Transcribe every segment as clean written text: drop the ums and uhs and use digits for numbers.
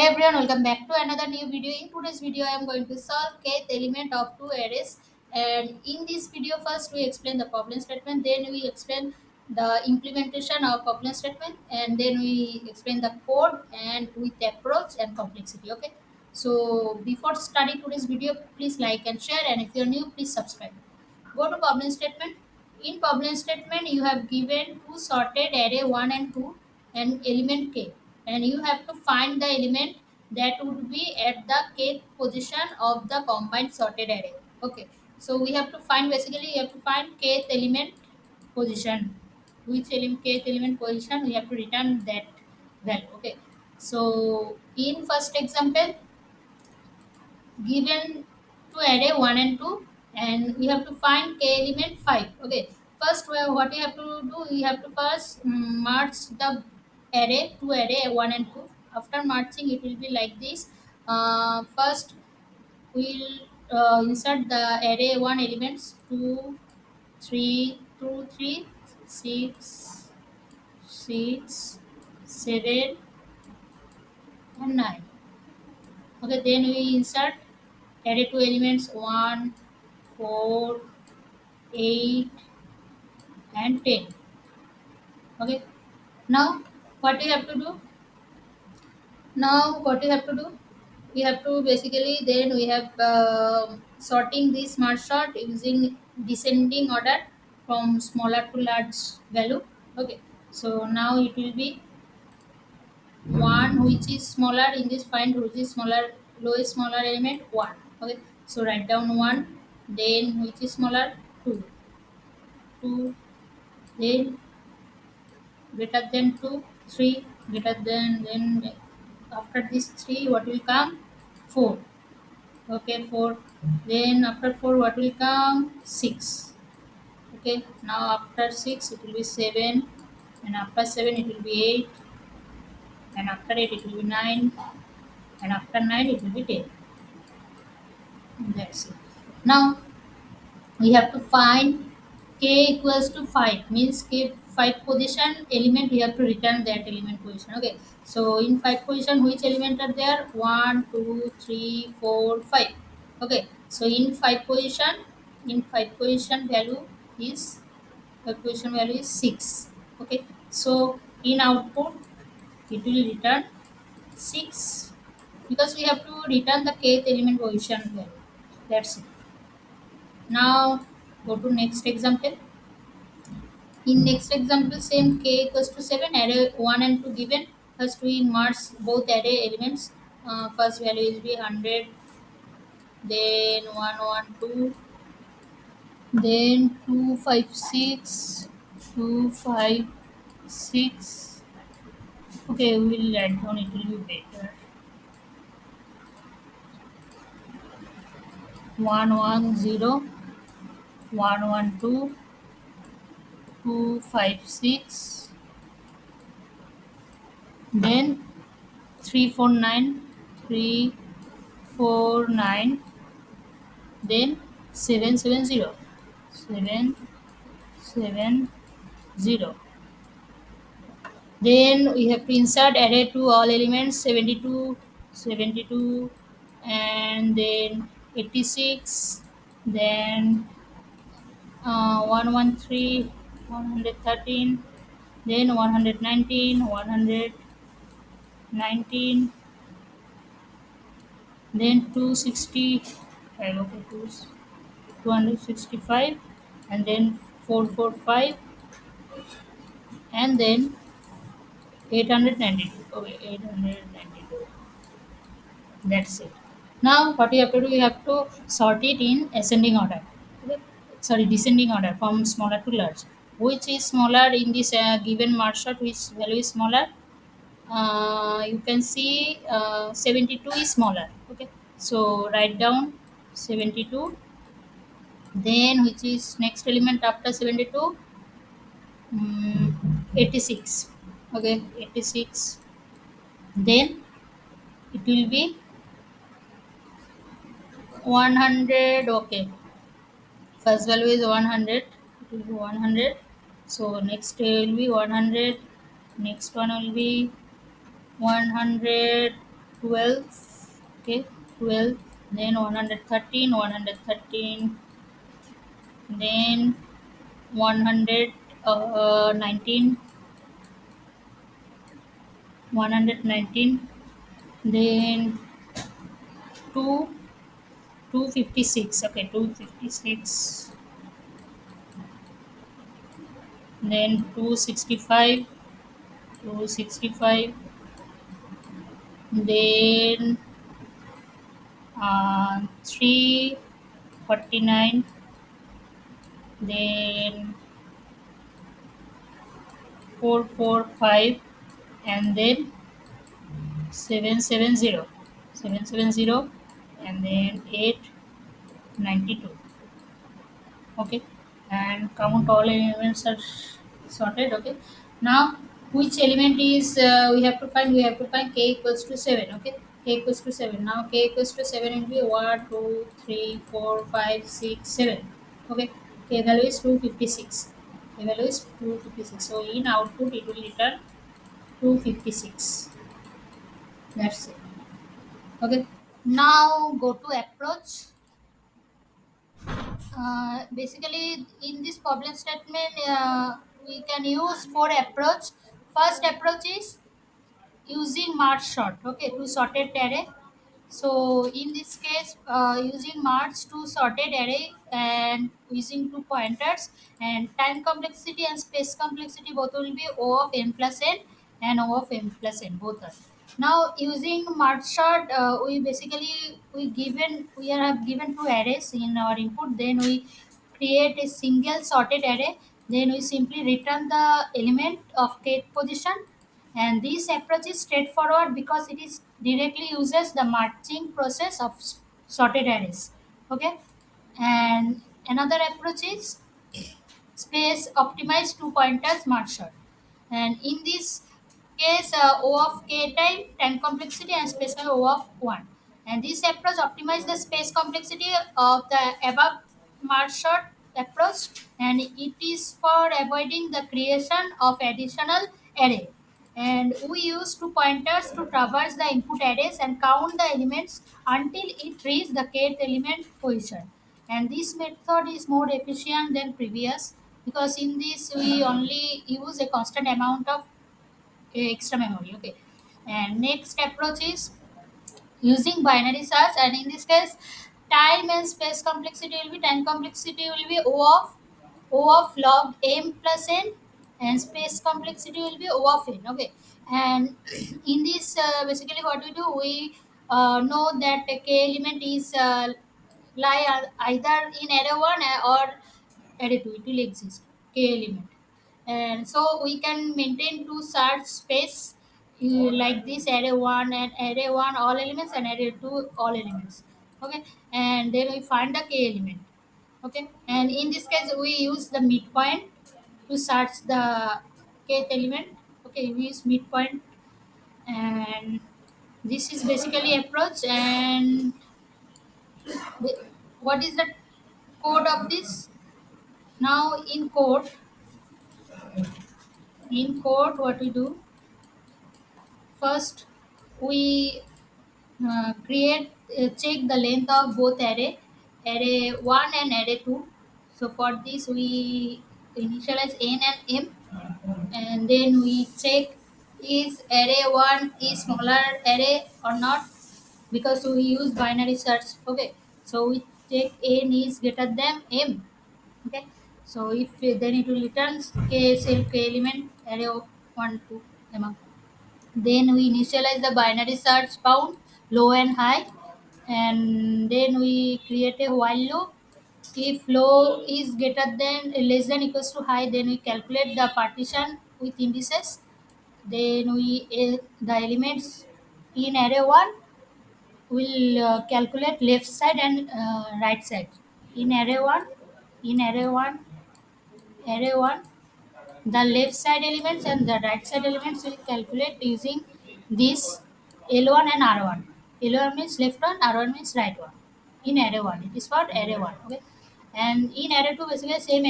Everyone, welcome back to another new video. In today's video, I am going to solve kth element of two arrays. And in this video, first we explain the problem statement, then we explain the implementation of problem statement, and then we explain the code and with approach and complexity. Okay. So before starting today's video, please like and share, and if you're new, please subscribe. Go to problem statement. In problem statement, you have given two sorted array 1 and 2 and element k, and you have to find the element that would be at the kth position of the combined sorted array. Okay, so we have to find, basically you have to find kth element position. Which element, kth element position, we have to return that value. Okay, so in first example, given to array 1 and 2, and we have to find k element 5. Okay, first what we have to do, we have to first merge the array to array 1 and 2. After merging, it will be like this. First we'll insert the array 1 elements 2 3 2 3 6 6 7 and 9. Okay, then we insert array 2 elements 1 4 8 and 10. Okay, now what we have to do, we have to basically, then we have sorting this smart sort using descending order from smaller to large value. Okay, so now it will be 1 which is smaller, in this find which is smaller, lowest smaller element 1. Okay, so write down 1, then which is smaller 2, 2, then greater than 2 3, greater than, then after this 3 what will come, 4. Okay, 4, then after 4 what will come, 6. Okay, now after 6 it will be 7, and after 7 it will be 8, and after 8 it will be 9, and after 9 it will be 10. That's it. Now we have to find k equals to 5, means k 5 position element, we have to return that element position. Okay, so in 5 position which element are there, 1 2 3 4 5. Okay, so in 5 position, value is, 5 position value is 6. Okay, so in output it will return 6, because we have to return the kth element position value. That's it. Now go to next example. In next example, same k equals to 7, array 1 and 2 given. First we merge both array elements. First value will be 100, then 112, then 256, 256. Okay, we will add down, it will be better. 110, 112, 256, then 349, 349, then 770, 770. Then we have to insert array to all elements 72, 72, and then 86, then 113, 113, then 119, 119, then 265. Okay, 265, and then 445, and then 892. Okay, 892. That's it. Now what you have to do, you have to sort it in ascending order. Okay. Sorry, descending order from smaller to large. Which is smaller in this given mark shot? Which value is smaller? You can see 72 is smaller. Okay, so write down 72. Then which is next element after 72? 86. Okay, 86. Then it will be 100. Okay, first value is 100, it will be 100. So next will be 100, next one will be 100, 12, okay, 12, then 113, 113, then 119, 119, then 2, 256, okay, 256, then 265, 265, then 349, then 445, and then 770, 770, and then 892. Okay, and count all elements are sorted. Okay, now which element is we have to find k equals to 7. Okay, k equals to 7. Now k equals to 7 will be 1 2 3 4 5 6 7. Okay, k value is 256. K value is 256. So in output it will return 256. That's it. Okay, now go to approach. Basically, in this problem statement, we can use four approach. First approach is using merge sort. Okay, to sorted array. So in this case, using merge to sorted array and using two pointers, and time complexity and space complexity both will be O of n plus n and O of n plus n both are. Now using merge sort, we have given two arrays in our input. Then we create a single sorted array. Then we simply return the element of kth position, and this approach is straightforward because it is directly uses the matching process of sorted arrays. Okay, and another approach is space optimized two pointers merge sort. And in this case, O of k time complexity and space value O of 1. And this approach optimizes the space complexity of the above merge sort approach, and it is for avoiding the creation of additional array. And we use two pointers to traverse the input arrays and count the elements until it reaches the kth element position. And this method is more efficient than previous because in this we only use a constant amount of extra memory. Okay, and next approach is using binary search, and in this case time and space complexity will be time complexity will be O of log m plus n, and space complexity will be O of n. Okay, and in this basically what we do, we know that a k element is either in array 1 or array 2 it will exist k element. And so we can maintain two search space like this array 1 and array 1 all elements and array 2 all elements. Okay, and then we find the k element. Okay, and in this case we use the midpoint to search the kth element. Okay, we use midpoint, and this is basically approach. And what is the code of this? Now in code what we do, first we check the length of both array 1 and array 2. So for this we initialize n and m, and then we check is array 1 is smaller array or not, because we use binary search. Okay, so we check n is greater than m. Okay, so if then it will return k self k element array of 1 to among. Then we initialize the binary search bound low and high, and then we create a while loop. If low is greater than less than equals to high, then we calculate the partition with indices. Then we the elements in array 1 will calculate left side and right side. In array 1, in array 1 the left side elements and the right side elements will calculate using this L1 and R1. L1 means left one, R1 means right one. In array 1, it is for array 1. Okay, and in array 2 basically same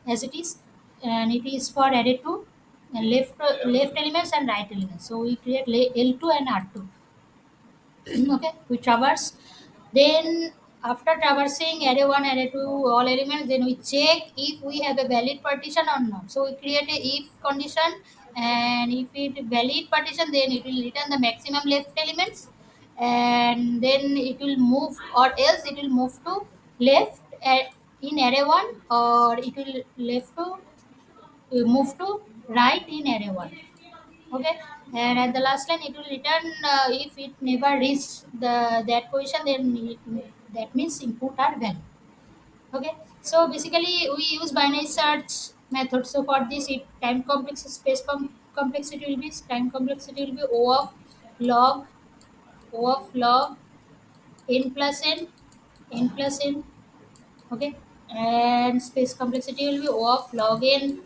as it is, and it is for array 2 and left elements and right elements. So we create L2 and R2. Okay, we traverse. Then after traversing array 1 array 2 all elements, then we check if we have a valid partition or not. So we create a if condition, and if it valid partition, then it will return the maximum left elements, and then it will move, or else it will move to left in array 1, or it will left to move to right in array 1. Okay, and at the last line it will return, if it never reached that position, then that means input are valid. Okay, so basically we use binary search method. So for this, it time complexity, complexity will be, time complexity will be o of log, o of log n plus n, n plus n. Okay, and space complexity will be o of log n,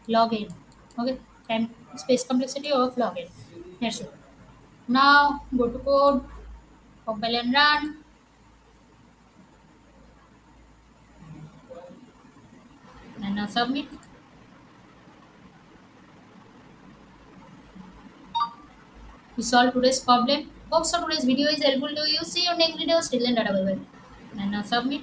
log n. Okay, time space complexity of log n. That's it. Now go to code, compile and run, and now submit. We solve today's problem. Hope so today's video is helpful to you. See you next video. Still in data. Bye bye. And now submit.